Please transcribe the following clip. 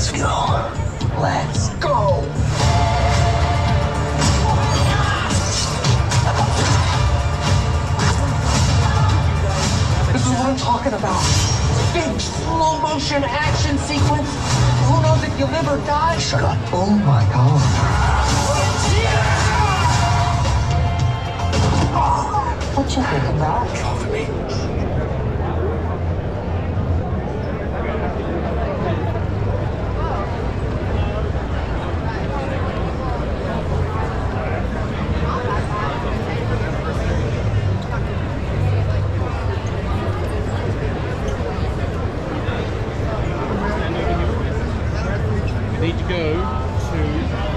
Let's go. Let's go. This is what I'm talking about. Big slow motion action sequence. Who knows if you live or die? Shut up. Oh my God. What you think about? Cover me. We need to go to